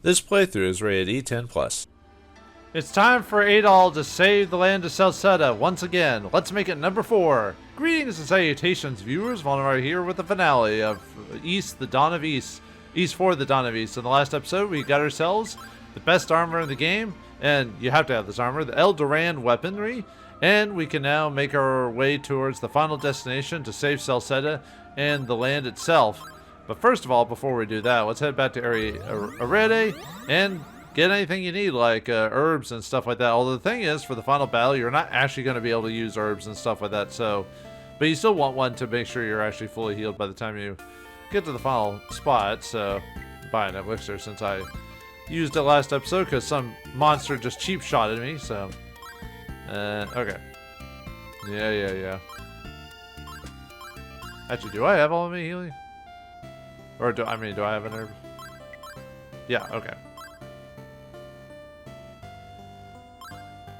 This playthrough is rated E10+. It's time for Adol to save the land of Celceta once again. Let's make it number 4. Greetings and salutations, viewers. Vauldemare here with the finale of East, the Dawn of East. East 4, the Dawn of East. In the last episode, we got ourselves the best armor in the game, and you have to have this armor, the El Duran weaponry, and we can now make our way towards the final destination to save Celceta and the land itself. But first of all, before we do that, let's head back to Area Arede and get anything you need, like herbs and stuff like that. Although the thing is, for the final battle, you're not actually going to be able to use herbs and stuff like that. So, but you still want one to make sure you're actually fully healed by the time you get to the final spot. So, buy an elixir since I used it last episode because some monster just cheap shotted me. So, okay. Yeah. Actually, do I have all of me healing? Or do I have an herb? Yeah, okay.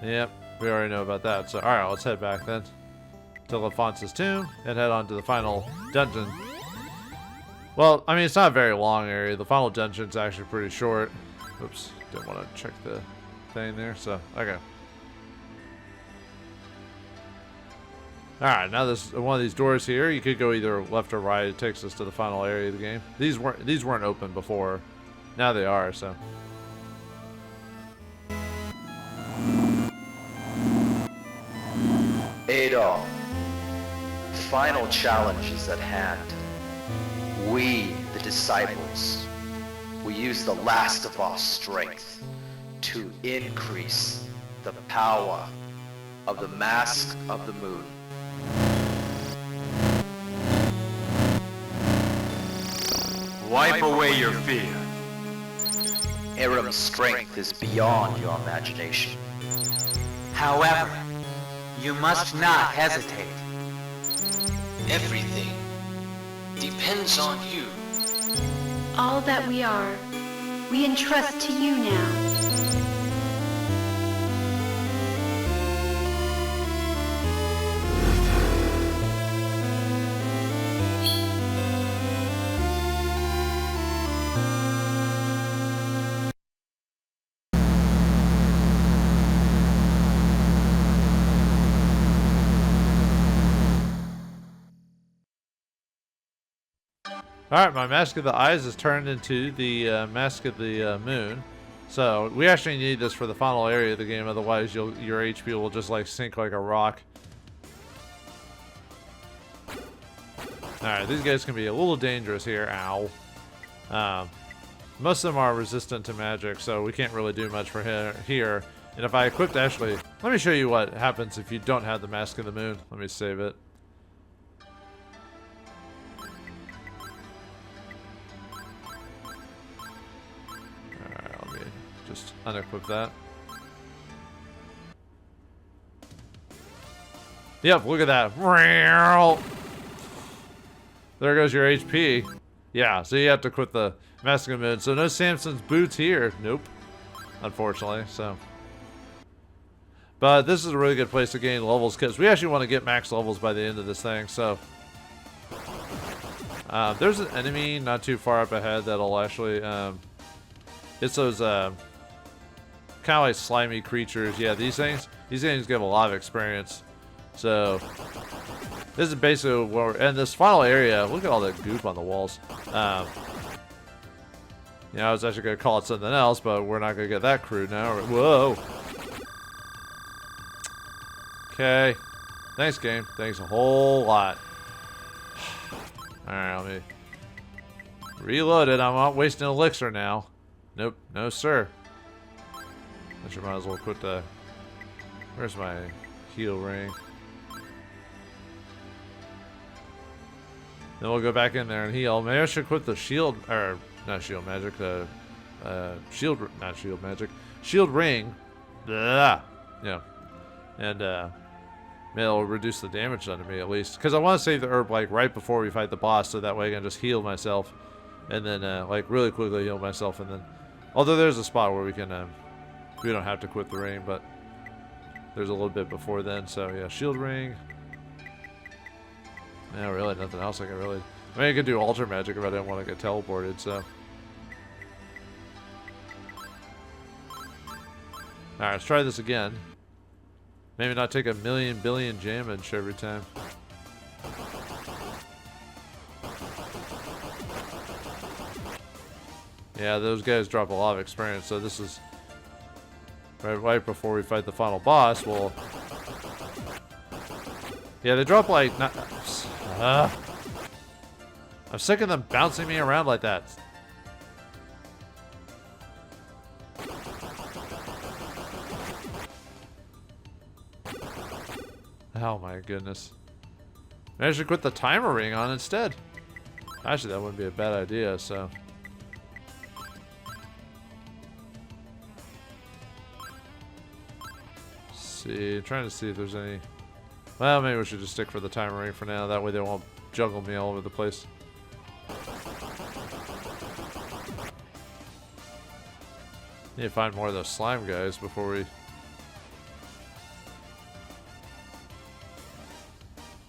Yep, we already know about that. So, alright, let's head back then to Lafonce's tomb and head on to the final dungeon. Well, I mean, it's not a very long area. The final dungeon's actually pretty short. Oops, didn't want to check the thing there, so, okay. Alright, now there's one of these doors here. You could go either left or right. It takes us to the final area of the game. These weren't open before. Now they are, so. Adol, the final challenge is at hand. We, the disciples, we use the last of our strength to increase the power of the Mask of the Moon. Wipe away your fear. Aram's strength is beyond your imagination. However, you must not hesitate. Everything depends on you. All that we are, we entrust to you now. Alright, my Mask of the Eyes is turned into the Mask of the Moon. So, we actually need this for the final area of the game, otherwise your HP will just like sink like a rock. Alright, these guys can be a little dangerous here. Ow. Most of them are resistant to magic, so we can't really do much for here. And if I equipped, actually, let me show you what happens if you don't have the Mask of the Moon. Let me save it. Just unequip that. Yep, look at that. There goes your HP. Yeah, so you have to quit the Mask of the Moon. So no Samson's boots here. Nope. Unfortunately, so. But this is a really good place to gain levels because we actually want to get max levels by the end of this thing, so. There's an enemy not too far up ahead that'll actually, it's those, kind of like slimy creatures. Yeah, these things give a lot of experience. So this is basically where we're in this final area. Look at all that goop on the walls. I was actually gonna call it something else, but we're not gonna get that crude now. Whoa. Okay. Thanks, game. Thanks a whole lot. Alright, let me reload it. I'm not wasting elixir now. Nope. No, sir. I should might as well put the... Where's my heal ring? Then we'll go back in there and heal. Maybe I should quit the shield... Or, not shield magic. The... shield... Not shield magic. Shield ring. Blah. Yeah. And, maybe it'll reduce the damage done to me at least. Because I want to save the herb, like, right before we fight the boss. So that way I can just heal myself. And then, like, really quickly heal myself. And then... Although there's a spot where we can... we don't have to quit the ring, but there's a little bit before then. So yeah, shield ring. Yeah, really nothing else I can really. I mean, I could do altar magic if I didn't want to get teleported. So Alright, let's try this again. Maybe not take a million billion damage every time. Yeah, those guys drop a lot of experience, so this is right before we fight the final boss. Well, yeah, they drop like I'm sick of them bouncing me around like that. Oh my goodness. Maybe I should put the timer ring on instead. Actually, that wouldn't be a bad idea, so. See, trying to see if there's any. Well, maybe we should just stick for the timer ring for now. That way they won't juggle me all over the place. Need to find more of those slime guys before we.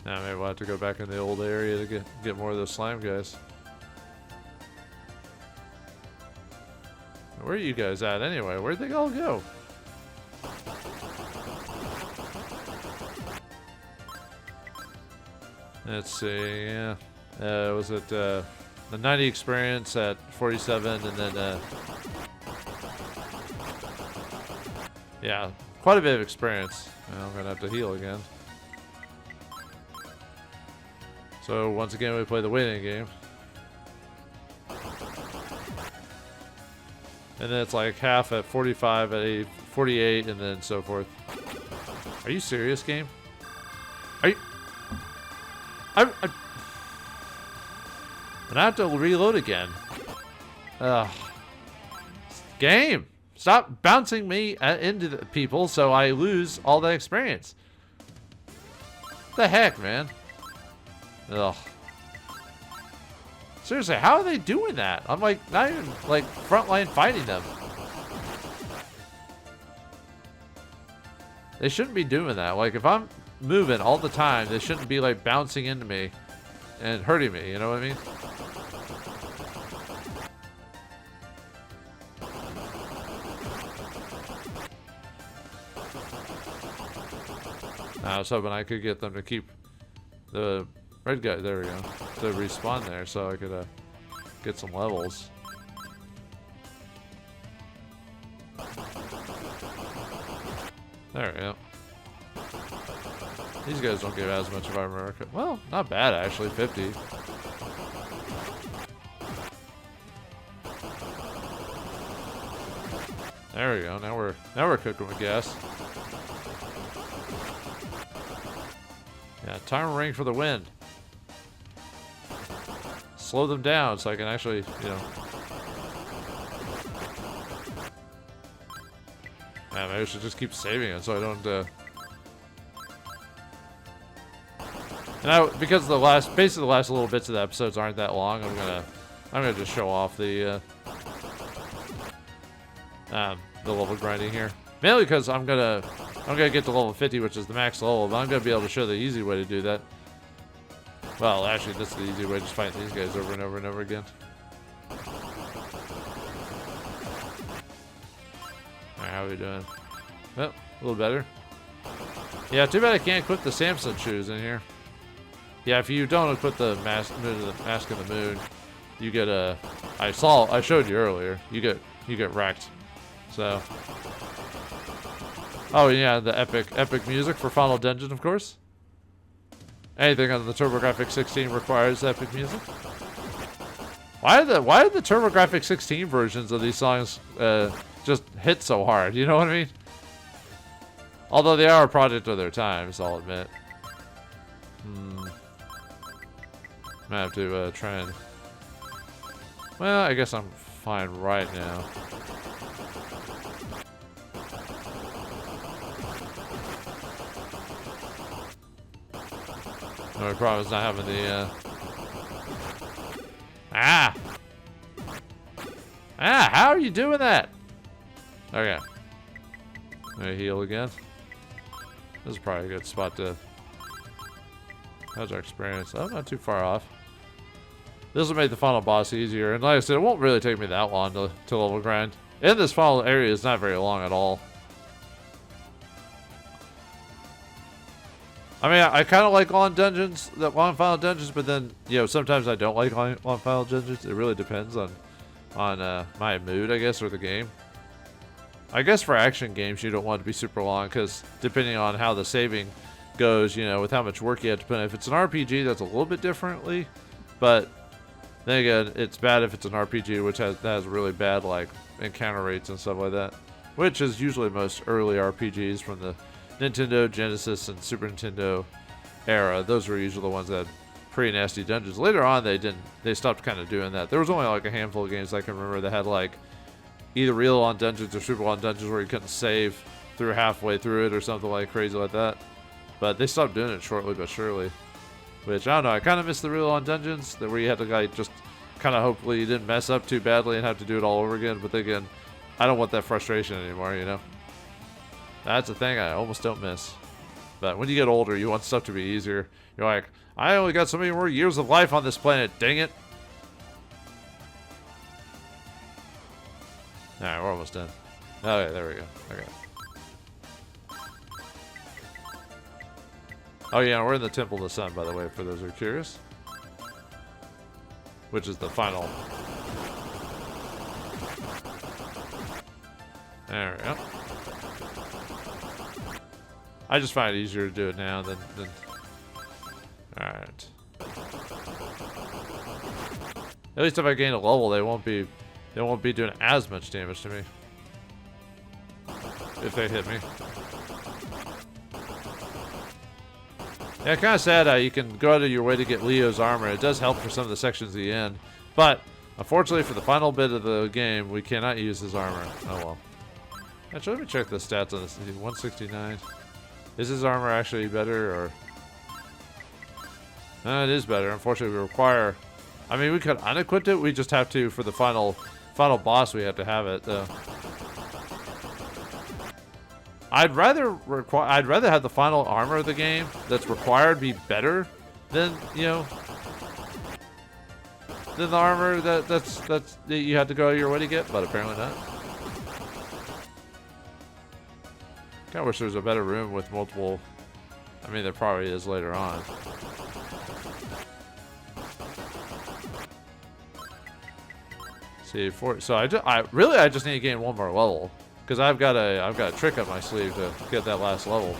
Now maybe we'll have to go back in the old area to get more of those slime guys. Where are you guys at anyway? Where'd they all go? Let's see, yeah. Was it the 90 experience at 47 and then yeah, quite a bit of experience. Well, I'm gonna have to heal again. So once again we play the waiting game. And then it's like half at 45, at 48, and then so forth. Are you serious, game? Are you? I'm gonna have to reload again. Ugh. Game! Stop bouncing me into the people so I lose all that experience. What the heck, man? Ugh. Seriously, how are they doing that? I'm like, not even like frontline fighting them. They shouldn't be doing that. Like, if I'm moving all the time, they shouldn't be like bouncing into me and hurting me, you know what I mean? I was hoping I could get them to keep the red guy, there we go, to respawn there so I could get some levels. There we go. These guys don't give as much of armor. Well, not bad actually, 50. There we go. Now we're cooking with gas. Yeah, timer ring for the win. Slow them down so I can actually, you know. Man, maybe I should just keep saving it so I don't. And because the basically the last little bits of the episodes aren't that long, I'm gonna just show off the level grinding here. Mainly because I'm gonna get to level 50, which is the max level, but I'm gonna be able to show the easy way to do that. Well, actually, that's the easy way, just fighting these guys over and over and over again. Alright, how are we doing? Well, a little better. Yeah, too bad I can't equip the Samson shoes in here. Yeah, if you don't equip the mask of the moon, you get a. I showed you earlier. You get wrecked. So. Oh yeah, the epic music for Final Dungeon, of course. Anything on the TurboGrafx 16 requires epic music. Why did the TurboGrafx 16 versions of these songs just hit so hard? You know what I mean? Although they are a product of their times, I'll admit. Might have to try and. Well, I guess I'm fine right now. No problem is not having the. How are you doing that? Okay. Let me heal again. This is probably a good spot to. How's our experience? Oh, not too far off. This will make the final boss easier, and like I said, it won't really take me that long to level grind. And this final area is not very long at all. I mean, I kind of like long dungeons, the long final dungeons, but then, you know, sometimes I don't like long final dungeons. It really depends on my mood, I guess, or the game. I guess for action games, you don't want it to be super long, because depending on how the saving goes, you know, with how much work you have to put in. If it's an RPG, that's a little bit differently, but then again, it's bad if it's an RPG, which has really bad, like, encounter rates and stuff like that, which is usually most early RPGs from the Nintendo, Genesis, and Super Nintendo era. Those were usually the ones that had pretty nasty dungeons. Later on, they stopped kind of doing that. There was only like a handful of games I can remember that had like either real on dungeons or super on dungeons where you couldn't save through halfway through it or something like crazy like that. But they stopped doing it shortly but surely. Which, I don't know, I kind of miss the real on dungeons, that where you had to like just kind of hopefully you didn't mess up too badly and have to do it all over again. But then again, I don't want that frustration anymore, you know? That's a thing I almost don't miss. But when you get older, you want stuff to be easier. You're like, I only got so many more years of life on this planet, dang it. Alright, we're almost done. Okay, there we go. Okay. Oh yeah, we're in the Temple of the Sun, by the way, for those who are curious. Which is the final. There we go. I just find it easier to do it now than Alright. At least if I gain a level, they won't be doing as much damage to me. If they hit me. Yeah, kind of sad how you can go out of your way to get Leo's armor. It does help for some of the sections at the end. But, unfortunately for the final bit of the game, we cannot use his armor. Oh well. Actually, let me check the stats on this. 169. Is his armor actually better, or... No, it is better. Unfortunately, we require... I mean, we could unequip it. We just have to, for the final boss, we have to have it, though. I'd rather have the final armor of the game that's required be better than, you know, than the armor that you had to go your way to get, but apparently not. Kind of wish there was a better room with multiple. I mean, there probably is later on. See, so I just need to gain one more level. Because I've got a trick up my sleeve to get that last level.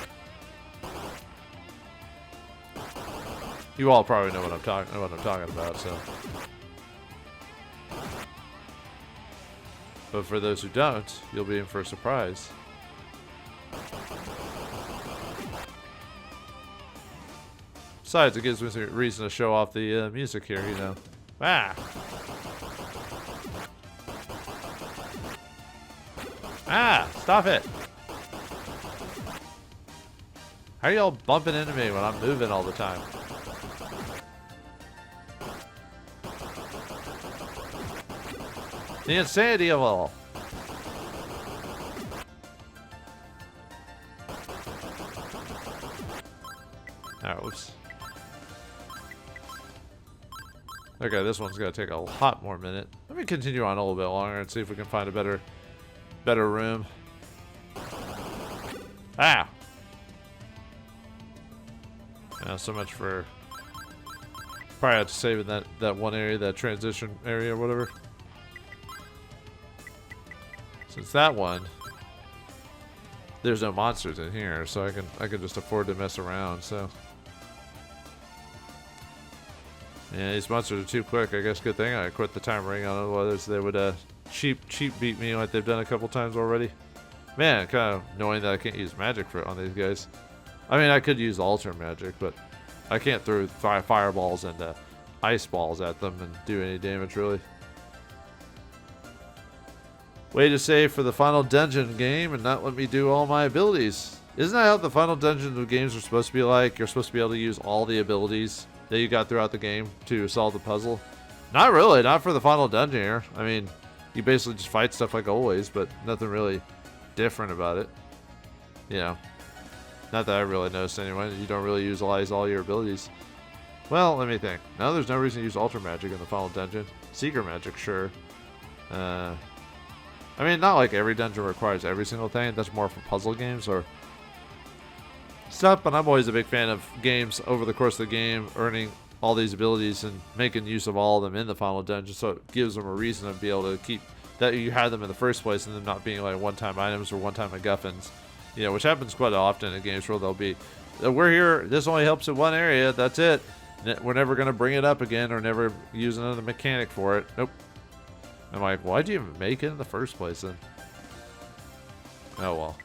You all probably know what I'm talking about, so. But for those who don't, you'll be in for a surprise. Besides, it gives me a reason to show off the music here, you know. Ah! Ah! Stop it! How are y'all bumping into me when I'm moving all the time? The insanity of it all. Alright, whoops. Okay, this one's gonna take a lot more minute. Let me continue on a little bit longer and see if we can find a better room. Ah! So much for... Probably have to save in that one area, that transition area or whatever. Since that one, there's no monsters in here, so I can just afford to mess around, so... Yeah, these monsters are too quick. I guess good thing I quit the time ring on, otherwise they would cheap beat me like they've done a couple times already. Man, kind of annoying that I can't use magic on these guys. I mean, I could use alter magic, but I can't throw fireballs and ice balls at them and do any damage, really. Way to save for the final dungeon game and not let me do all my abilities. Isn't that how the final dungeon of games are supposed to be like? You're supposed to be able to use all the abilities that you got throughout the game to solve the puzzle? Not really, not for the final dungeon here. I mean, you basically just fight stuff like always, but nothing really different about it. You know, not that I really noticed anyway. You don't really utilize all your abilities. Well, let me think. No, there's no reason to use Ultra Magic in the final dungeon. Seeker Magic, sure. I mean, not like every dungeon requires every single thing. That's more for puzzle games or stuff, but I'm always a big fan of games over the course of the game, earning all these abilities and making use of all of them in the final dungeon, so it gives them a reason to be able to keep that you had them in the first place and them not being like one-time items or one-time MacGuffins, you know, which happens quite often in games where they'll be, we're here, this only helps in one area, that's it. We're never going to bring it up again or never use another mechanic for it. Nope. I'm like, why'd you even make it in the first place then? Oh well.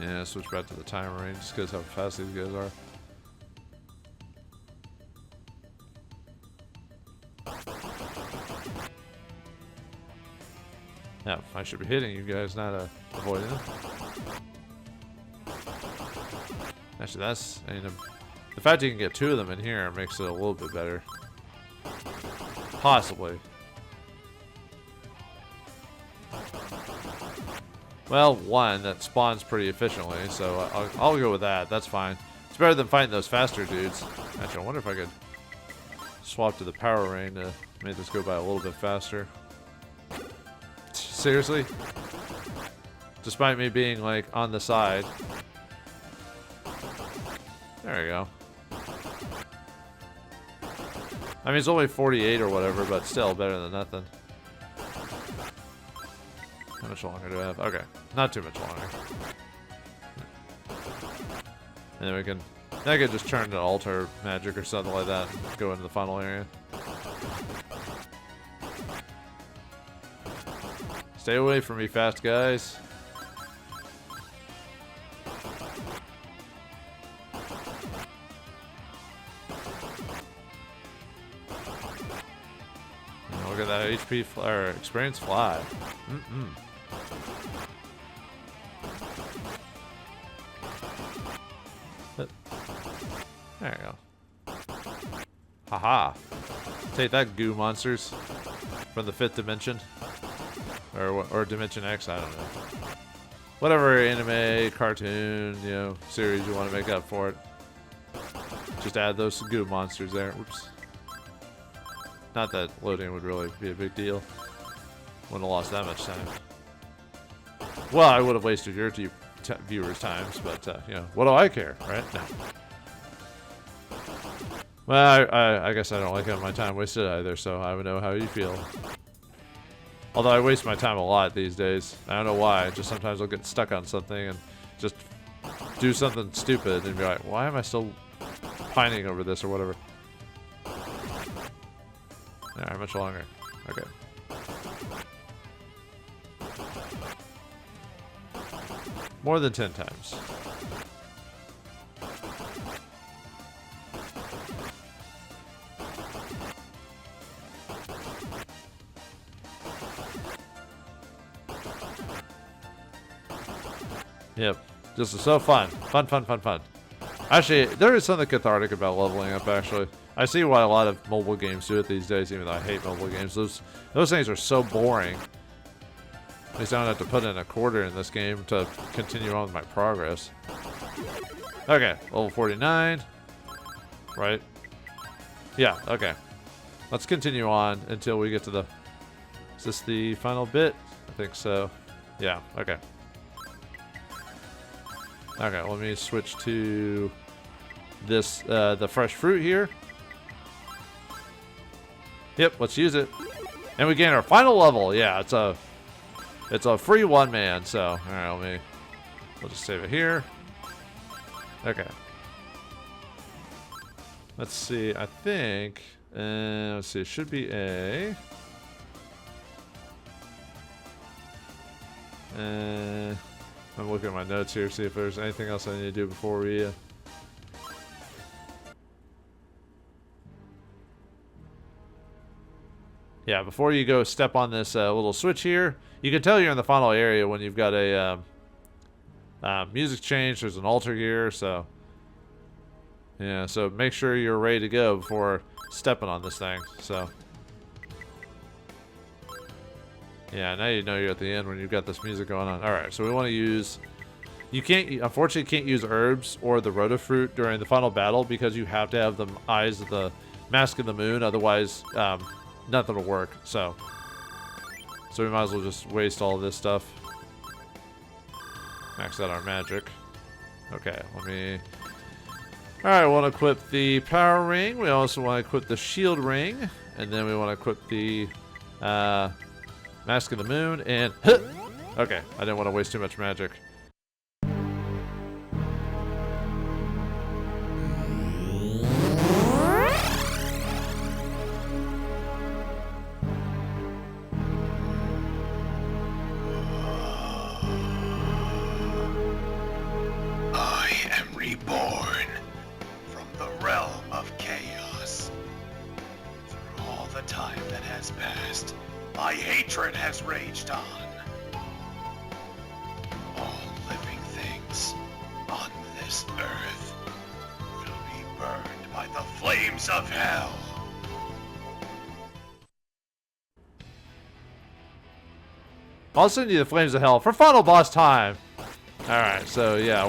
Yeah, switch back to the timer range just because how fast these guys are. Yeah, I should be hitting you guys, not avoiding them. Actually, that's... I mean, the fact you can get 2 of them in here makes it a little bit better. Possibly. Well, 1 that spawns pretty efficiently, so I'll go with that. That's fine. It's better than fighting those faster dudes. Actually, I wonder if I could swap to the power rain to make this go by a little bit faster. Seriously? Despite me being, like, on the side. There we go. I mean, it's only 48 or whatever, but still better than nothing. How much longer do I have? Okay, not too much longer. And then we can... I could just turn to altar magic or something like that and go into the final area. Stay away from me, fast guys. And look at that HP or experience fly. There you go. Haha. Take that, goo monsters from the 5th dimension. Or Dimension X, I don't know. Whatever anime, cartoon, you know, series you want to make up for it. Just add those goo monsters there. Oops. Not that loading would really be a big deal. Wouldn't have lost that much time. Well, I would have wasted your viewers' times, but, you know, what do I care, right? No. Well, I guess I don't like having my time wasted either, so I would know how you feel. Although I waste my time a lot these days. I don't know why. Just sometimes I'll get stuck on something and just do something stupid and be like, why am I still pining over this or whatever? Alright, much longer. Okay. More than 10 times. Yep. This is so fun. Fun. Actually, there is something cathartic about leveling up, actually. I see why a lot of mobile games do it these days, even though I hate mobile games. Those things are so boring. At least I don't have to put in a quarter in this game to continue on with my progress. Okay, level 49. Right? Yeah, okay. Let's continue on until we get to the... Is this the final bit? I think so. Yeah, okay. Okay, let me switch to this, the fresh fruit here. Yep, let's use it. And we gain our final level. Yeah, it's a free one-man, so, alright, we'll just save it here. Okay. Let's see, I think, let's see, it should be a... I'm looking at my notes here, see if there's anything else I need to do before we... Yeah, before you go step on this little switch here, you can tell you're in the final area when you've got a music change. There's an altar here, so... Yeah, so make sure you're ready to go before stepping on this thing, so... Yeah, now you know you're at the end when you've got this music going on. Alright, so we want to use... You unfortunately can't use herbs or the Rotafruit during the final battle because you have to have the eyes of the Mask of the Moon, otherwise nothing will work, so we might as well just waste all of this stuff. Max out our magic. Okay, let me... Alright, we want to equip the power ring. We also want to equip the shield ring. And then we want to equip the Mask of the Moon. And... Okay, I didn't want to waste too much magic. Reborn from the realm of chaos. Through all the time that has passed, my hatred has raged on. All living things on this earth will be burned by the flames of hell. I'll send you the flames of hell for final boss time. Alright, so yeah,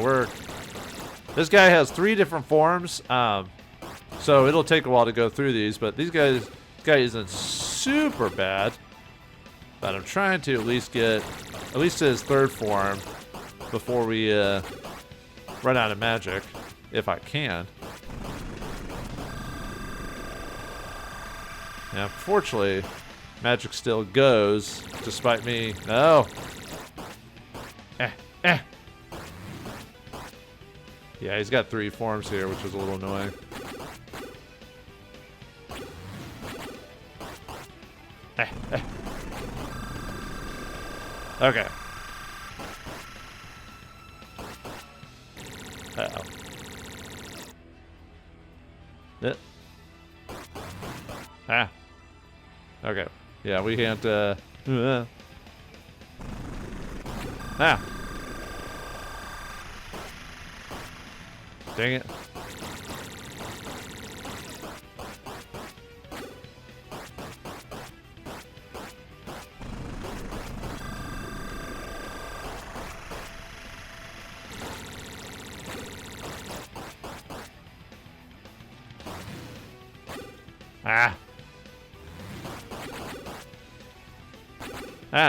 this guy has 3 different forms, so it'll take a while to go through these, but this guy isn't super bad. But I'm trying to at least get to his 3rd form before we run out of magic, if I can. Now, unfortunately, magic still goes, despite me. No! Yeah, he's got 3 forms here, which is a little annoying. Okay. Uh-oh. Okay. Yeah, we can't, Dang it.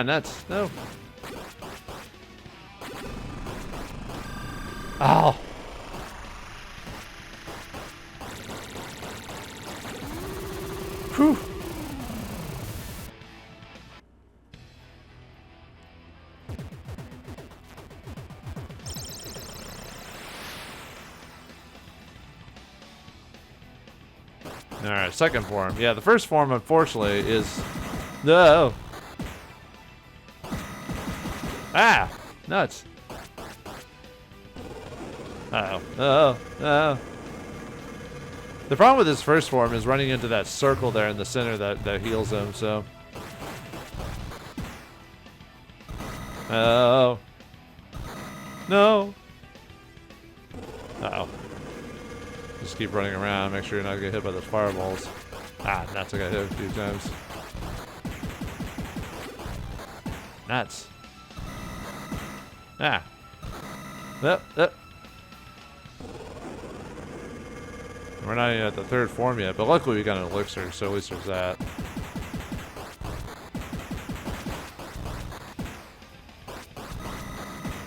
Nuts. No. Oh. Whew. Alright, 2nd form. Yeah, the 1st form, unfortunately, is... No! Nuts. Uh-oh. The problem with his 1st form is running into that circle there in the center that heals him, so... Oh. No. Uh-oh. Just keep running around, make sure you're not gonna get hit by those fireballs. Nuts, I got hit a few times. Nuts. Yep. We're not even at the 3rd form yet, but luckily we got an elixir, so at least there's that.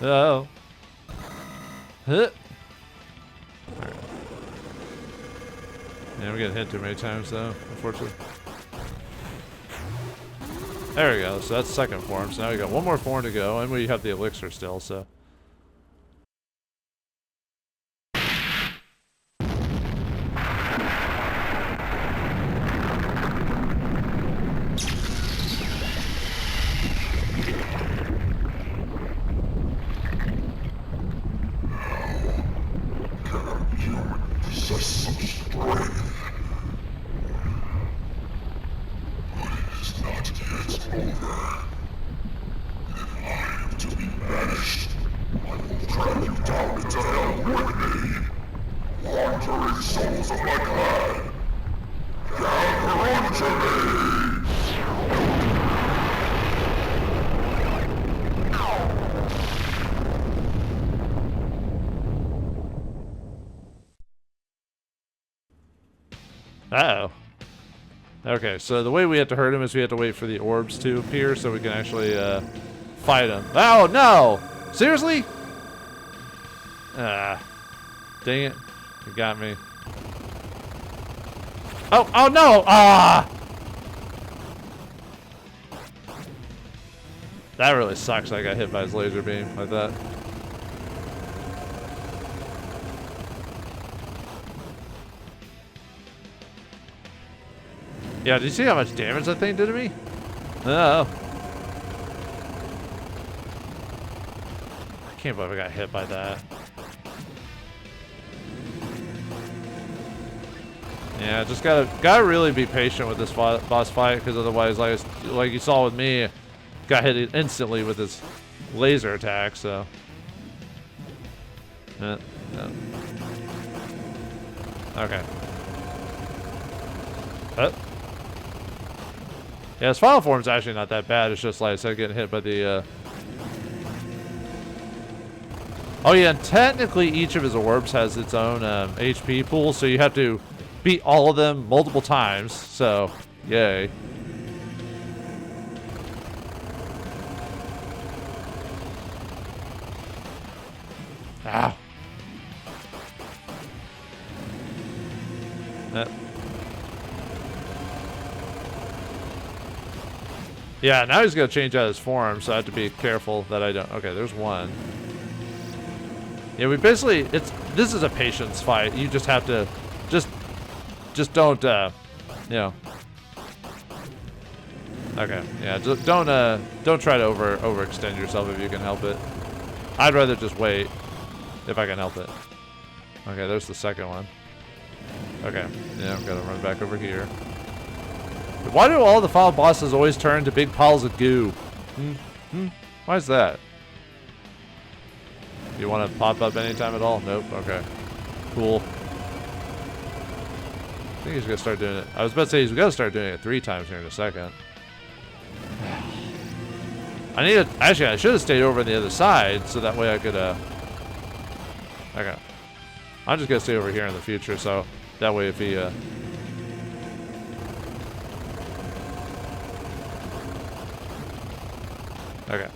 Uh-oh. Right. Yeah, we get hit too many times though, unfortunately. There we go, so that's 2nd form, so now we got 1 more form to go, and we have the elixir still, so... Uh-oh. Okay, so the way we have to hurt him is we have to wait for the orbs to appear so we can actually fight him. Oh, no! Seriously? Dang it. You got me. Oh no! Ah! That really sucks. I got hit by his laser beam like that. Yeah, did you see how much damage that thing did to me? Oh. I can't believe I got hit by that. Yeah, just gotta really be patient with this boss fight, because otherwise, like you saw with me, got hit instantly with his laser attack. So, yeah. Okay. Yeah, his final form's actually not that bad. It's just like I said, getting hit by the. Oh yeah, and technically each of his orbs has its own HP pool, so you have to beat all of them multiple times. So, yay. Ow. Yeah, now he's gonna change out his form, so I have to be careful that I don't. Okay, there's one. Yeah, we basically this is a patience fight. You just have to just don't you know. Okay, yeah, just don't try to overextend yourself if you can help it. I'd rather just wait if I can help it. Okay, there's the second one. Okay, yeah, I'm gonna run back over here. Why do all the final bosses always turn to big piles of goo? Why is that? Do you want to pop up anytime at all? Nope. Okay. Cool. I think he's gonna start doing it. I was about to say he's gonna start doing it 3 times here in a second. I need to. Actually, I should have stayed over on the other side so that way I could. Okay. I'm just gonna stay over here in the future, so that way if he. Okay.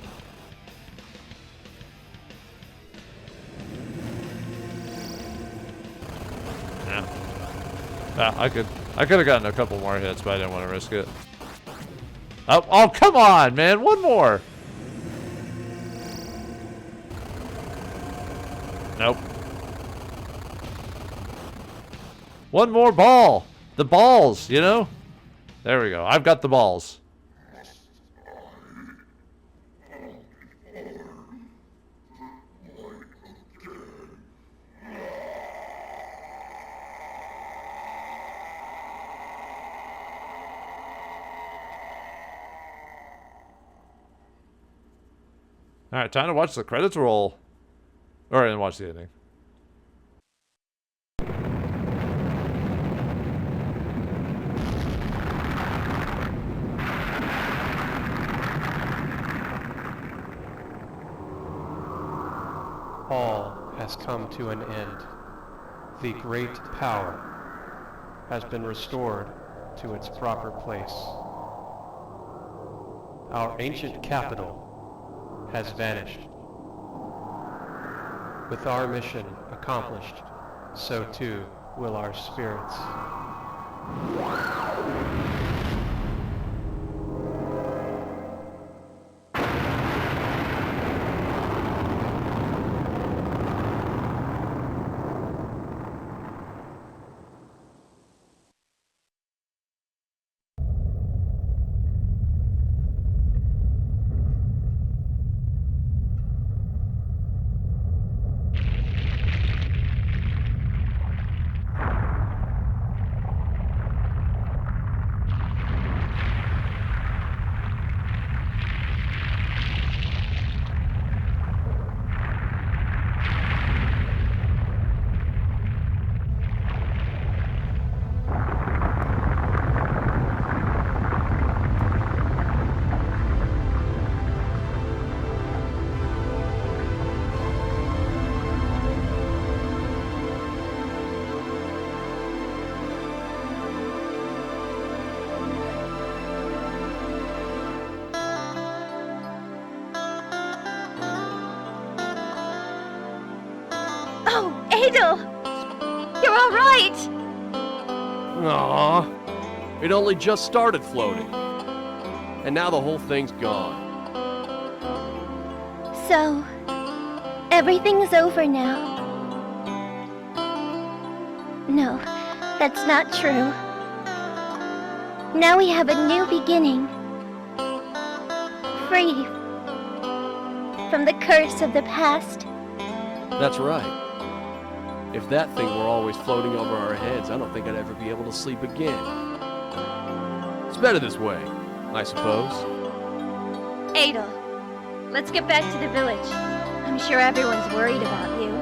Yeah. I could have gotten a couple more hits, but I didn't want to risk it. Oh, come on, man! One more. Nope. One more ball. The balls, you know? There we go. I've got the balls. Alright, time to watch the credits roll. Or and watch the ending. All has come to an end. The great power has been restored to its proper place. Our ancient capital has vanished. With our mission accomplished, so too will our spirits. Adol! You're all right! Aww. It only just started floating. And now the whole thing's gone. So, everything's over now. No, that's not true. Now we have a new beginning. Free from the curse of the past. That's right. If that thing were always floating over our heads, I don't think I'd ever be able to sleep again. It's better this way, I suppose. Adol, let's get back to the village. I'm sure everyone's worried about you.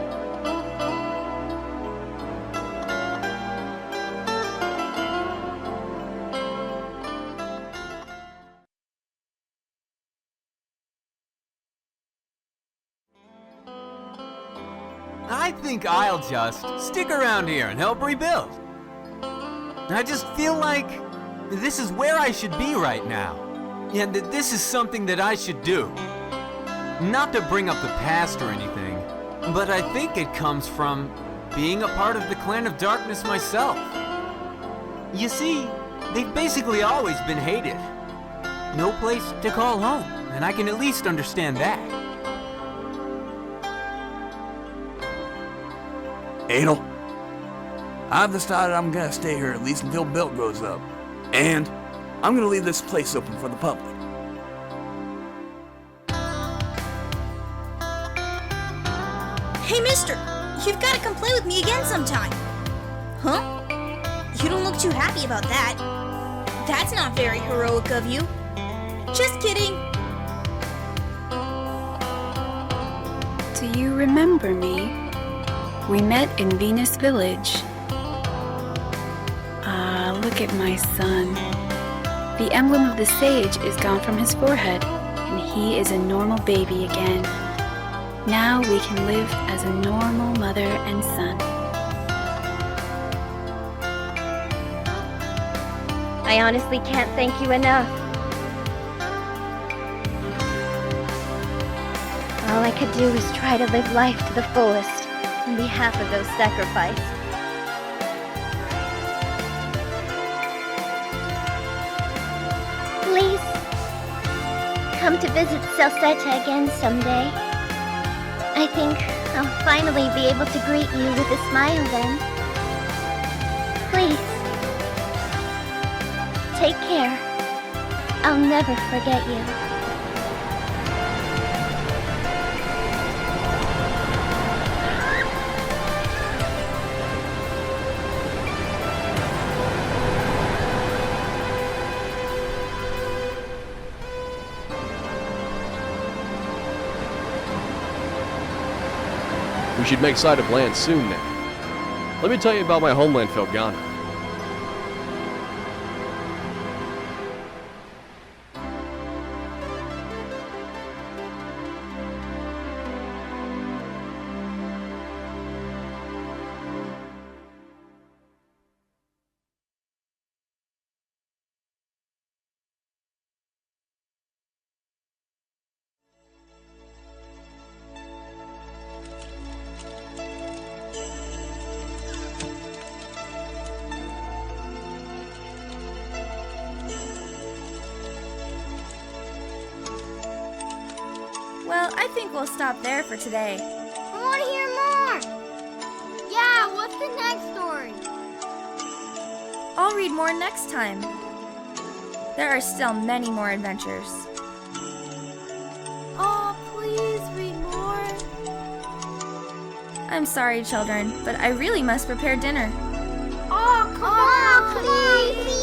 I think I'll just stick around here and help rebuild. I just feel like this is where I should be right now, and that this is something that I should do. Not to bring up the past or anything, but I think it comes from being a part of the Clan of Darkness myself. You see, they've basically always been hated. No place to call home, and I can at least understand that. Adol, I've decided I'm gonna stay here at least until Built goes up. And I'm gonna leave this place open for the public. Hey, mister! You've gotta come play with me again sometime! Huh? You don't look too happy about that. That's not very heroic of you. Just kidding! Do you remember me? We met in Venus Village. Ah, look at my son. The emblem of the sage is gone from his forehead, and he is a normal baby again. Now we can live as a normal mother and son. I honestly can't thank you enough. All I could do was try to live life to the fullest on behalf of those sacrificed. Please, come to visit Celceta again someday. I think I'll finally be able to greet you with a smile then. Please, take care. I'll never forget you. We should make sight of land soon now. Let me tell you about my homeland, Felgana. Well, I think we'll stop there for today. I want to hear more! Yeah, what's the next story? I'll read more next time. There are still many more adventures. Oh, please read more. I'm sorry, children, but I really must prepare dinner. Oh, come on, please!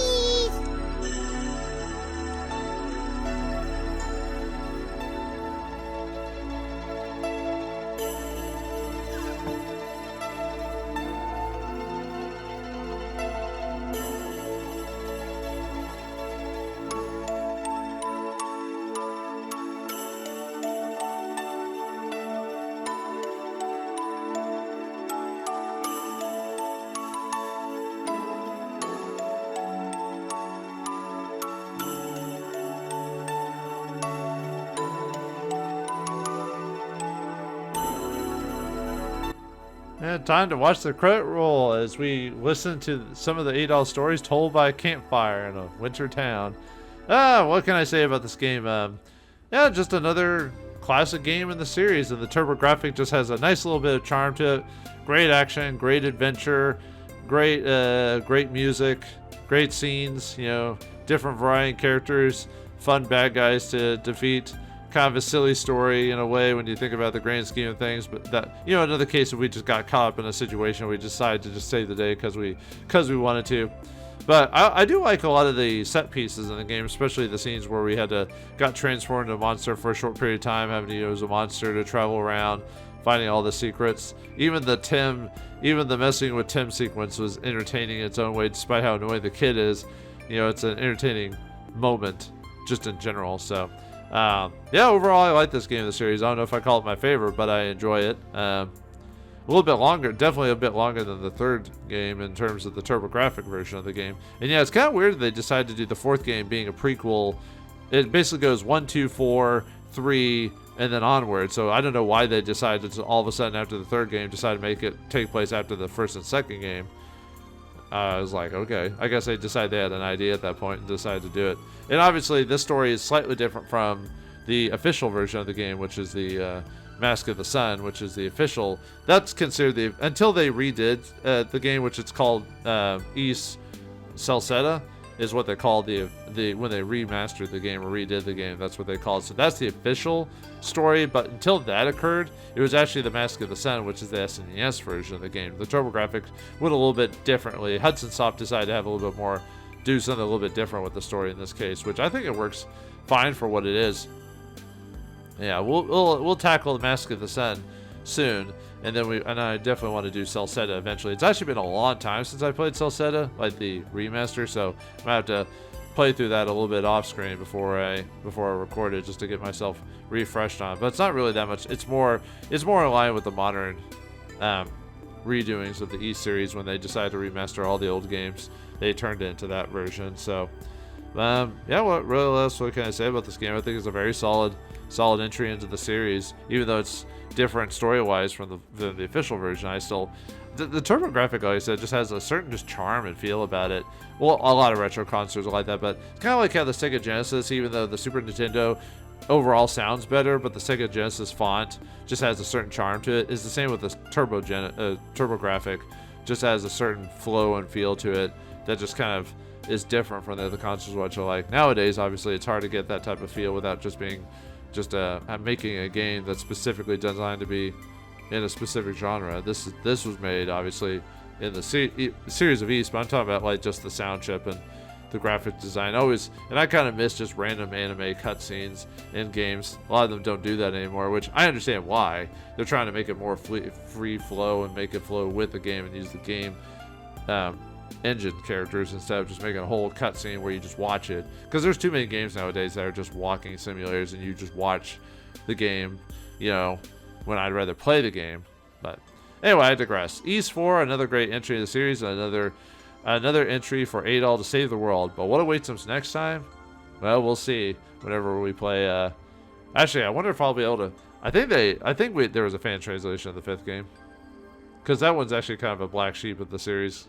And time to watch the credit roll as we listen to some of the Adol stories told by a campfire in a winter town. What can I say about this game? Yeah, just another classic game in the series, and the TurboGrafx just has a nice little bit of charm to it. Great action, great adventure, great music, great scenes, different variety of characters, fun bad guys to defeat. Kind of a silly story in a way when you think about the grand scheme of things, but that, another case if we just got caught up in a situation, we decided to just save the day because we wanted to. But I do like a lot of the set pieces in the game, especially the scenes where we got transformed into a monster for a short period of time, having to use a monster to travel around, finding all the secrets. Even the messing with Tim sequence was entertaining in its own way, despite how annoying the kid is. It's an entertaining moment just in general. So yeah, overall I like this game of the series. I don't know if I call it my favorite, but I enjoy it. A little bit longer, definitely a bit longer than the third game in terms of the TurboGrafx version of the game. And yeah, it's kind of weird they decided to do the fourth game being a prequel. It basically goes 1, 2, 4, 3, and then onward. So I don't know why they decided to all of a sudden after the third game decide to make it take place after the first and second game. I was like, okay, I guess they decided they had an idea at that point and decided to do it. And obviously this story is slightly different from the official version of the game, which is the Mask of the Sun, which is the official. That's considered until they redid the game, which it's called East Celceta, is what they called the when they remastered the game or redid the game. That's what they called it. So that's the official story. But until that occurred, it was actually the Mask of the Sun, which is the SNES version of the game. The TurboGrafx went a little bit differently. Hudson Soft decided to have a little bit more, do something a little bit different with the story in this case, which I think it works fine for what it is. Yeah, we'll tackle the Mask of the Sun soon, and then I definitely want to do Celceta eventually. It's actually been a long time since I played Celceta, like the remaster, so I might have to play through that a little bit off screen before I record it, just to get myself refreshed on it. But it's not really that much. It's more in line with the modern redoings of the E series. When they decided to remaster all the old games, they turned it into that version. So yeah, what can I say about this game? I think it's a very solid entry into the series, even though it's different story-wise from the official version. I still, the TurboGrafx, like I said, just has a certain charm and feel about it. Well, a lot of retro consoles are like that, but it's kind of like how the Sega Genesis, even though the Super Nintendo overall sounds better, but the Sega Genesis font just has a certain charm to it. It's the same with the TurboGrafx, just has a certain flow and feel to it that just kind of is different from the other consoles, which I like. Nowadays, obviously, it's hard to get that type of feel without just being making a game that's specifically designed to be in a specific genre. This was made obviously in the series of East, but I'm talking about like just the sound chip and the graphic design. And I kind of miss just random anime cutscenes in games. A lot of them don't do that anymore, which I understand why. They're trying to make it more free flow and make it flow with the game and use the game engine characters instead of just making a whole cutscene where you just watch it, because there's too many games nowadays that are just walking simulators and you just watch the game, when I'd rather play the game. But anyway, I digress. East 4, another great entry in the series, another entry for Adol to save the world. But what awaits us next time? Well, we'll see whenever we play. Actually, I wonder if I'll be able to. I think there was a fan translation of the 5th game, because that one's actually kind of a black sheep of the series.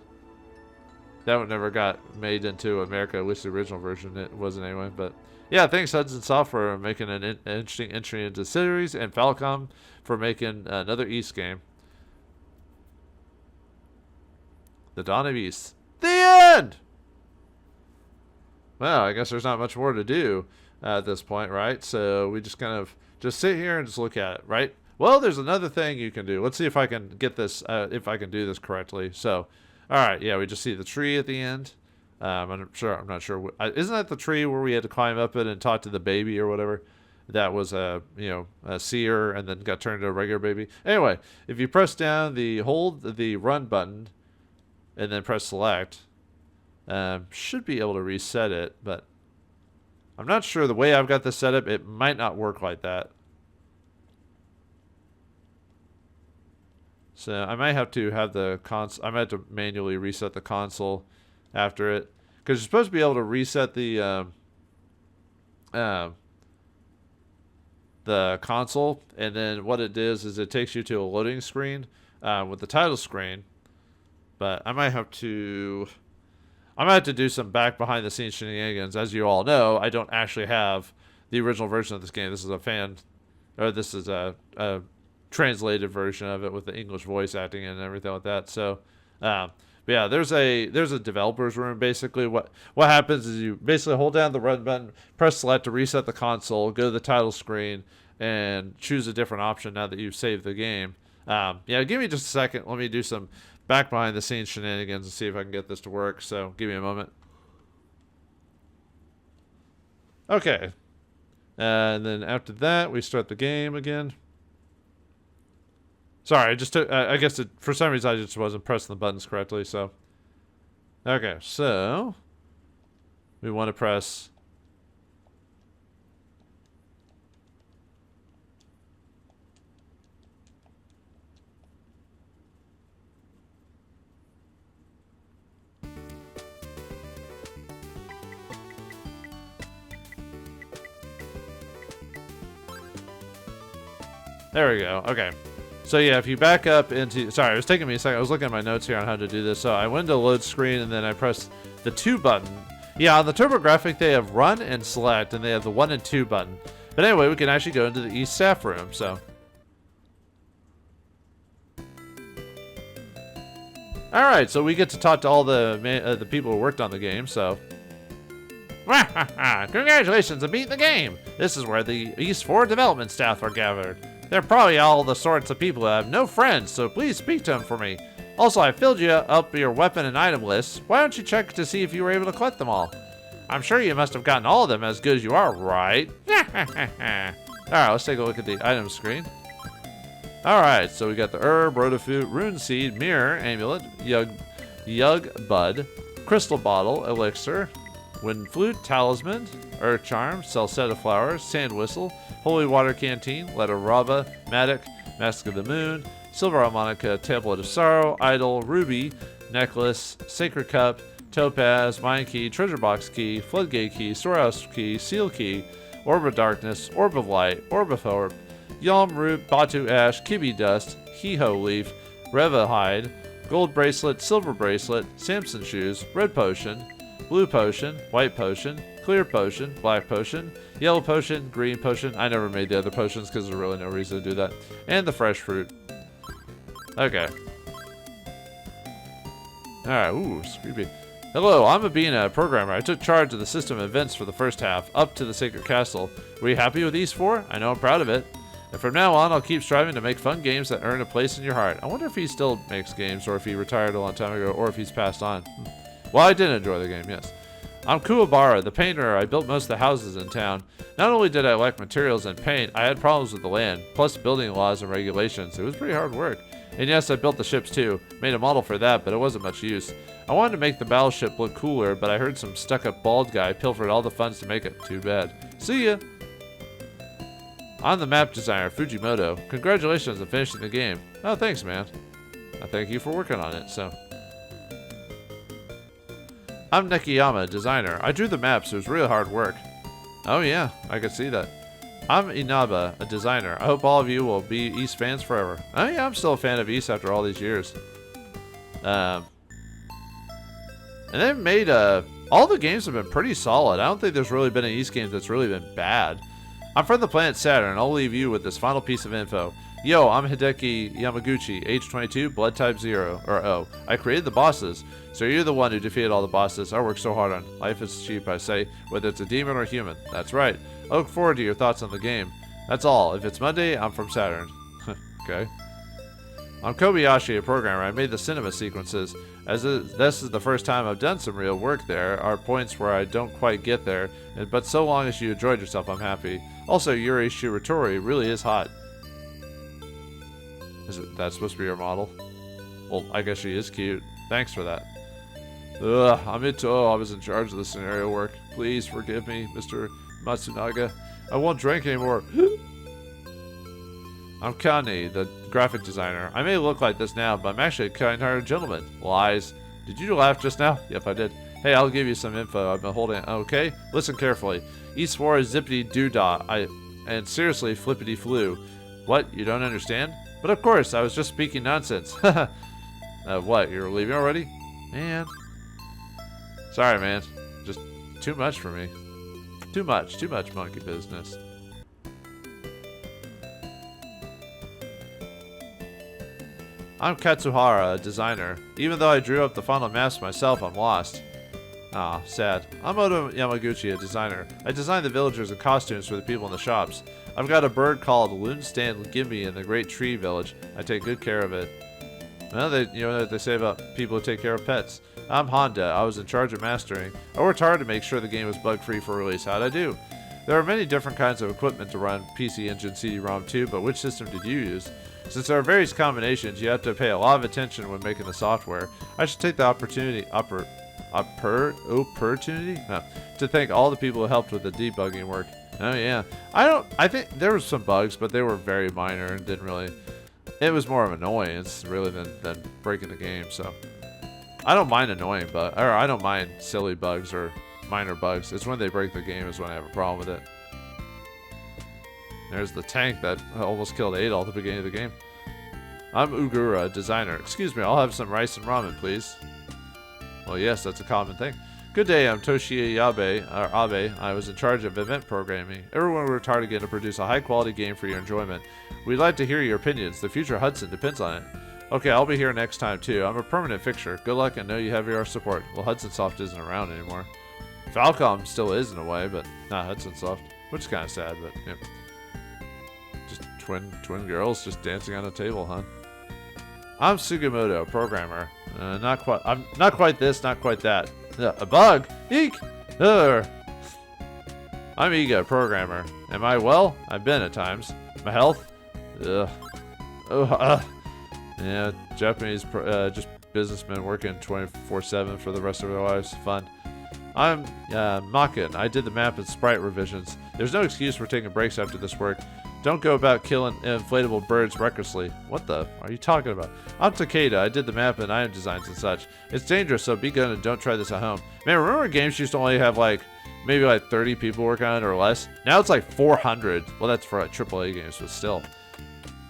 That one never got made into America, at least the original version it wasn't anyway. But yeah, thanks Hudson Soft for making an interesting entry into the series, and Falcom for making another East game. The Dawn of East. The end! Well, I guess there's not much more to do at this point, right? So we just kind of just sit here and just look at it, right? Well, there's another thing you can do. Let's see if I can get this, if I can do this correctly. So, all right, yeah, we just see the tree at the end. I'm not sure. Isn't that the tree where we had to climb up it and talk to the baby or whatever? That was a seer and then got turned into a regular baby. Anyway, if you press down hold the run button and then press select, should be able to reset it, but I'm not sure. The way I've got this set up, it might not work like that. So I might have to have the console. I might have to manually reset the console after it, because you're supposed to be able to reset the console, and then what it does is it takes you to a loading screen with the title screen. But I might have to do some back behind the scenes shenanigans. As you all know, I don't actually have the original version of this game. This is a translated version of it with the English voice acting and everything like that. So, but yeah, there's a developer's room. Basically, what happens is you basically hold down the run button, press select to reset the console, go to the title screen, and choose a different option now that you've saved the game. Yeah, give me just a second. Let me do some back behind the scenes shenanigans and see if I can get this to work. So give me a moment. Okay. And then after that, we start the game again. Sorry, I just took, I guess for some reason I just wasn't pressing the buttons correctly, so. Okay, so we want to press there we go. Okay. So yeah, if you back up into... Sorry, it was taking me a second. I was looking at my notes here on how to do this. So I went to load screen, and then I pressed the 2 button. Yeah, on the TurboGrafx, they have run and select, and they have the 1 and 2 button. But anyway, we can actually go into the East staff room, so... Alright, so we get to talk to all the people who worked on the game, so... Congratulations on beating the game! This is where the East 4 development staff are gathered. They're probably all the sorts of people who have no friends, so please speak to them for me. Also, I filled you up your weapon and item list. Why don't you check to see if you were able to collect them all? I'm sure you must have gotten all of them as good as you are, right? Alright, let's take a look at the item screen. Alright, so we got the herb, rotofoot, rune seed, mirror, amulet, yug bud, crystal bottle, elixir, wind flute, talisman, earth charm, Celceta flowers, sand whistle, holy water canteen, letter rava, matic, mask of the moon, silver harmonica, tablet of sorrow, idol, ruby, necklace, sacred cup, topaz, mine key, treasure box key, floodgate key, storehouse key, seal key, orb of darkness, orb of light, orb of hope, yalm root, batu ash, kibi dust, hee-ho leaf, reva hide, gold bracelet, silver bracelet, samson shoes, red potion, blue potion, white potion, clear potion, black potion, yellow potion, green potion. I never made the other potions because there's really no reason to do that. And the fresh fruit. Okay. Alright, ooh, creepy. Hello, I'm a programmer. I took charge of the system events for the first half, up to the Sacred Castle. Were you happy with these 4? I know I'm proud of it. And from now on, I'll keep striving to make fun games that earn a place in your heart. I wonder if he still makes games, or if he retired a long time ago, or if he's passed on. Well, I did enjoy the game, yes. I'm Kuwabara, the painter. I built most of the houses in town. Not only did I lack materials and paint, I had problems with the land, plus building laws and regulations. It was pretty hard work. And yes, I built the ships too. Made a model for that, but it wasn't much use. I wanted to make the battleship look cooler, but I heard some stuck-up bald guy pilfered all the funds to make it. Too bad. See ya! I'm the map designer, Fujimoto. Congratulations on finishing the game. Oh, thanks, man. I thank you for working on it, so... I'm Nekiyama, designer. I drew the maps. It was really hard work. Oh yeah, I could see that. I'm Inaba, a designer. I hope all of you will be East fans forever. Oh yeah, I'm still a fan of East after all these years. And they've made all the games have been pretty solid. I don't think there's really been an East game that's really been bad. I'm from the planet Saturn. I'll leave you with this final piece of info. Yo, I'm Hideki Yamaguchi, age 22, blood type 0, or O. I created the bosses, so you're the one who defeated all the bosses. I worked so hard on life is cheap, I say, whether it's a demon or human. That's right. I look forward to your thoughts on the game. That's all. If it's Monday, I'm from Saturn. Okay. I'm Kobayashi, a programmer. I made the cinema sequences. As this is the first time I've done some real work, there are points where I don't quite get there, but so long as you enjoyed yourself, I'm happy. Also, Yuri Shiratori really is hot. Is that supposed to be your model? Well, I guess she is cute. Thanks for that. Ugh, I was in charge of the scenario work. Please forgive me, Mr. Matsunaga. I won't drink anymore. I'm Kani, the graphic designer. I may look like this now, but I'm actually a kind-hearted gentleman. Lies. Did you laugh just now? Yep, I did. Hey, I'll give you some info. I've been holding... Okay? Listen carefully. East 4 is zippity-doo-dah. And seriously, flippity-flu. What? You don't understand? But of course, I was just speaking nonsense. What, you're leaving already? Man. Sorry, man. Just too much for me. Too much monkey business. I'm Katsuhara, a designer. Even though I drew up the final maps myself, I'm lost. Ah, sad. I'm Oda Yamaguchi, a designer. I design the villagers and costumes for the people in the shops. I've got a bird called Loonstan Gimme in the Great Tree Village. I take good care of it. Well, you know what they say about people who take care of pets. I'm Honda. I was in charge of mastering. I worked hard to make sure the game was bug-free for release. How'd I do? There are many different kinds of equipment to run PC Engine CD-ROM², but which system did you use? Since there are various combinations, you have to pay a lot of attention when making the software. I should take the opportunity to thank all the people who helped with the debugging work. Oh yeah. I think there were some bugs, but they were very minor and didn't really... It was more of an annoyance, really, than breaking the game, so... I don't mind annoying bugs, or I don't mind silly bugs or minor bugs. It's when they break the game is when I have a problem with it. There's the tank that almost killed Adol at the beginning of the game. I'm Ugura, designer. Excuse me, I'll have some rice and ramen, please. Well, yes, that's a common thing. Good day, I'm Toshie Abe. I was in charge of event programming. Everyone worked hard again to produce a high-quality game for your enjoyment. We'd like to hear your opinions. The future of Hudson depends on it. Okay, I'll be here next time, too. I'm a permanent fixture. Good luck and know you have your support. Well, Hudson Soft isn't around anymore. Falcom still is in a way, but not Hudson Soft. Which is kind of sad, but yeah. Just twin girls just dancing on a table, huh? I'm Sugimoto, programmer. I'm not quite this, not quite that. A bug? Eek! I'm Iga, programmer. Am I well? I've been at times. My health? Ugh. Yeah, Japanese just businessmen working 24/7 for the rest of their lives. Fun. I'm Makin. I did the map and sprite revisions. There's no excuse for taking breaks after this work. Don't go about killing inflatable birds recklessly. What the are you talking about? I'm Takeda. I did the map and item designs and such. It's dangerous, so be good and don't try this at home. Man, remember games used to only have maybe 30 people working on it or less? Now it's 400. Well, that's for AAA games, but still.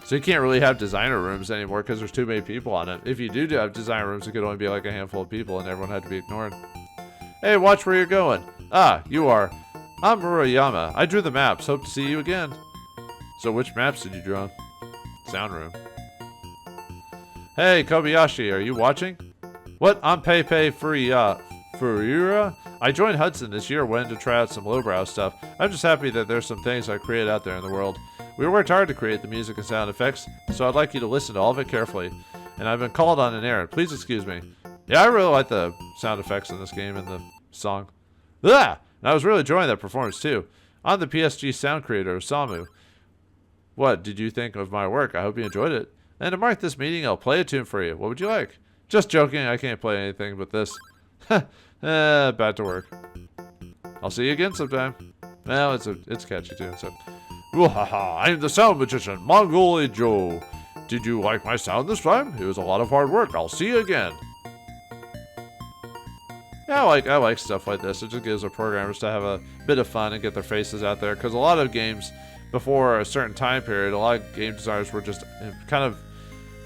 So you can't really have designer rooms anymore because there's too many people on it. If you do have designer rooms, it could only be a handful of people and everyone had to be ignored. Hey, watch where you're going. Ah, you are. I'm Murayama. I drew the maps. Hope to see you again. So which maps did you draw? Sound room. Hey, Kobayashi, are you watching? What? I'm Pepe Furira. I joined Hudson this year, went to try out some lowbrow stuff. I'm just happy that there's some things I create out there in the world. We worked hard to create the music and sound effects, so I'd like you to listen to all of it carefully. And I've been called on an errand. Please excuse me. Yeah, I really like the sound effects in this game and the song. Ah! And I was really enjoying that performance too. I'm the PSG sound creator of Samu. What did you think of my work? I hope you enjoyed it. And to mark this meeting, I'll play a tune for you. What would you like? Just joking, I can't play anything but this. Back to work. I'll see you again sometime. Well, it's catchy too, so. Wahaha, I'm the sound magician, Mongol Joe. Did you like my sound this time? It was a lot of hard work. I'll see you again. Yeah, I like stuff like this. It just gives the programmers to have a bit of fun and get their faces out there. Because a lot of games, before a certain time period, a lot of game designers were just kind of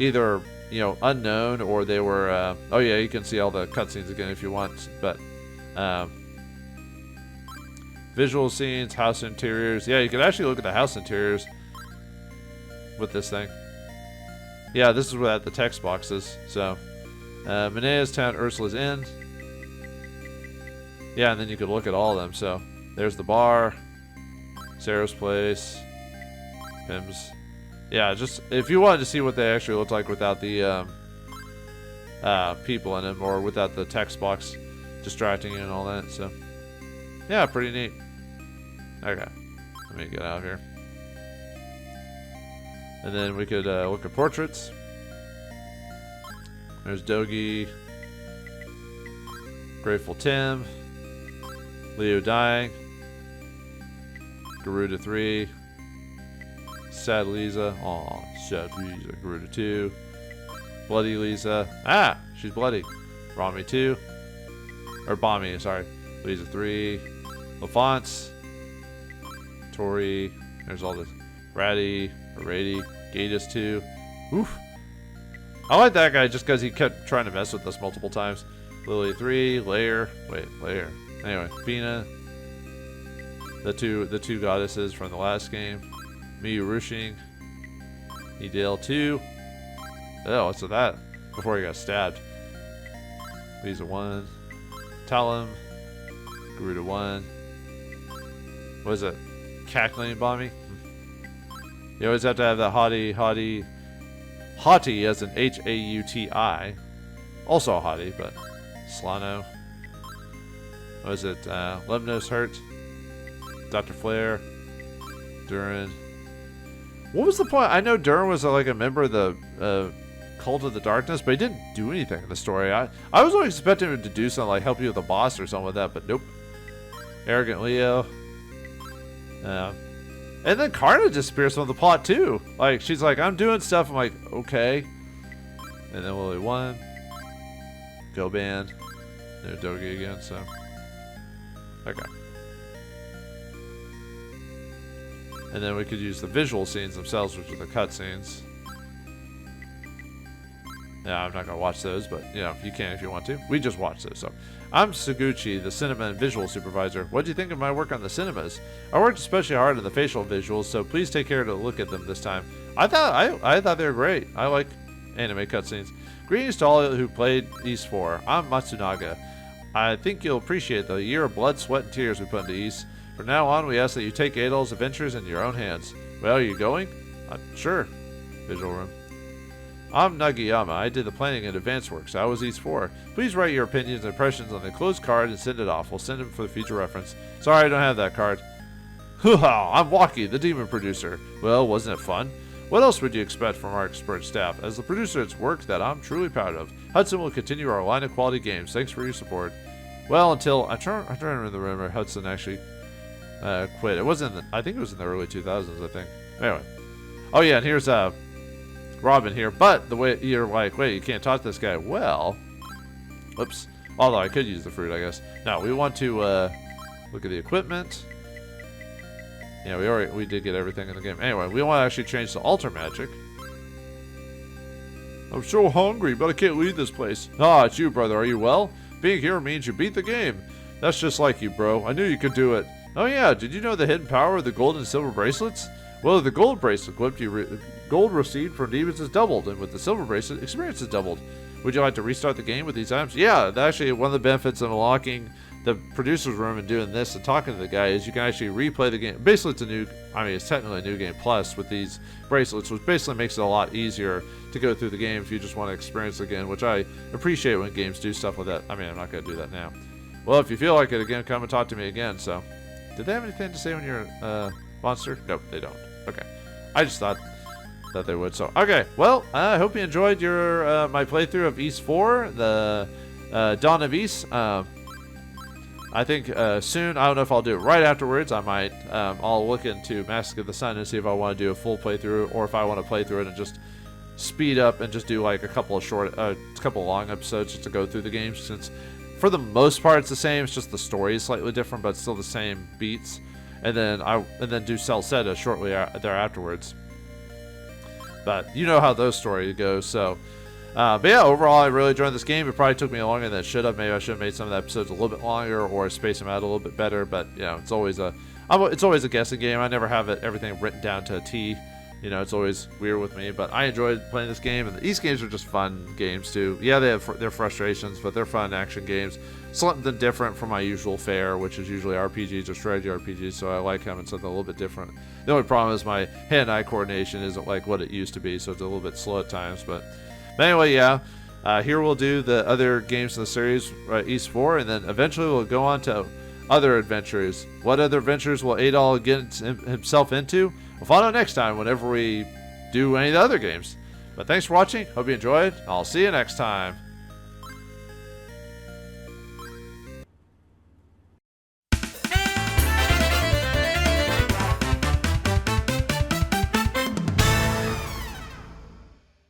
either, unknown, or they were, oh yeah, you can see all the cutscenes again if you want, but, visual scenes, house interiors. Yeah, you can actually look at the house interiors with this thing. Yeah, this is without the text boxes, so, Manea's Town, Ursula's Inn. Yeah, and then you could look at all of them, so, there's the bar, Sarah's Place, Pim's. Yeah, just if you wanted to see what they actually looked like without the people in them, or without the text box distracting you and all that. So, yeah, pretty neat. Okay, let me get out of here. And then we could look at portraits. There's Dogi, Grateful Tim, Leo dying, Garuda 3. Sad Lisa. Aw, sad Lisa. Garuda 2. Bloody Lisa. Ah! She's bloody. Rami 2. Or Bami, sorry. Lisa 3. LaFonce. Tori. There's all this. Ratty. Or Rady. Gatus 2. Oof. I like that guy just because he kept trying to mess with us multiple times. Lily 3, Layer. Wait, Layer. Anyway, Fina. The two goddesses from the last game. Miyu Rushing. Edale 2. Oh, what's with that? Before he got stabbed. Lisa 1. Talum. Garuda 1. What is it? Cackling Bomby? You always have to have that haughty as an H-A-U-T-I. Also a haughty, but Slano. What is it? Lemnos Hurt. Dr. Flare. Durin. What was the point? I know Durin was like a member of the Cult of the Darkness, but he didn't do anything in the story. I was always expecting him to do something like help you with the boss or something like that, but nope. Arrogant Leo. And then Karna disappears from the plot too. Like, she's like, I'm doing stuff. I'm like, okay. And then Lily 1. Go Band. No Dogi again, so. Okay. And then we could use the visual scenes themselves, which are the cutscenes. Yeah, I'm not going to watch those, but, you know, you can if you want to. We just watch those, so. I'm Suguchi, the cinema and visual supervisor. What do you think of my work on the cinemas? I worked especially hard on the facial visuals, so please take care to look at them this time. I thought they were great. I like anime cutscenes. Greetings to all who played Ys 4. I'm Matsunaga. I think you'll appreciate the year of blood, sweat, and tears we put into Ys. From now on, we ask that you take Adol's adventures in your own hands. Well, are you going? Sure. Visual room. I'm Nagiyama. I did the planning and advance works. I was Ys 4. Please write your opinions and impressions on the enclosed card and send it off. We'll send it for the future reference. Sorry, I don't have that card. Hoo-ha! I'm Waki, the demon producer. Well, wasn't it fun? What else would you expect from our expert staff? As the producer, it's work that I'm truly proud of. Hudson will continue our line of quality games. Thanks for your support. Well, until I'm trying to remember Hudson actually quit. It wasn't. I think it was in the early 2000s. I think. Anyway. Oh yeah, and here's Robin here. But the way you're like, wait, you can't talk to this guy. Well, whoops. Although I could use the fruit, I guess. Now we want to look at the equipment. Yeah, we did get everything in the game. Anyway, we want to actually change to alter magic. I'm so hungry, but I can't leave this place. Ah, it's you, brother. Are you well? Being here means you beat the game. That's just like you, bro. I knew you could do it. Oh yeah, did you know the hidden power of the gold and silver bracelets? Well, the gold bracelet equipped gold received from demons is doubled, and with the silver bracelet, experience is doubled. Would you like to restart the game with these items? Yeah, actually, one of the benefits of unlocking the producer's room and doing this and talking to the guy is you can actually replay the game. Basically, it's technically a new game plus with these bracelets, which basically makes it a lot easier to go through the game if you just want to experience it again, which I appreciate when games do stuff like that. I mean, I'm not going to do that now. Well, if you feel like it again, come and talk to me again. So, did they have anything to say when you're a monster? Nope, they don't. Okay. I just thought that they would. So, okay. Well, I hope you enjoyed your my playthrough of Ys 4, the Dawn of Ys. I think soon, I don't know if I'll do it right afterwards. I might. I'll look into Mask of the Sun and see if I want to do a full playthrough or if I want to play through it and just speed up and just do like a couple of long episodes just to go through the game, since for the most part it's the same. It's just the story is slightly different, but still the same beats. And then do Celceta shortly there afterwards. But you know how those stories go. So, but yeah, overall I really enjoyed this game. It probably took me longer than it should have. Maybe I should have made some of the episodes a little bit longer or space them out a little bit better. But you know, it's always a guessing game. I never have everything written down to a T. You know, it's always weird with me. But I enjoyed playing this game, and these games are just fun games too. Yeah, they have their frustrations, but they're fun action games. Something different from my usual fare, which is usually RPGs or strategy RPGs, so I like having something a little bit different. The only problem is my hand-eye coordination isn't like what it used to be, so it's a little bit slow at times. But anyway, yeah, here we'll do the other games in the series, Ys 4, and then eventually we'll go on to other adventures. What other adventures will Adol get himself into? We'll find out next time whenever we do any of the other games. But thanks for watching. Hope you enjoyed. I'll see you next time.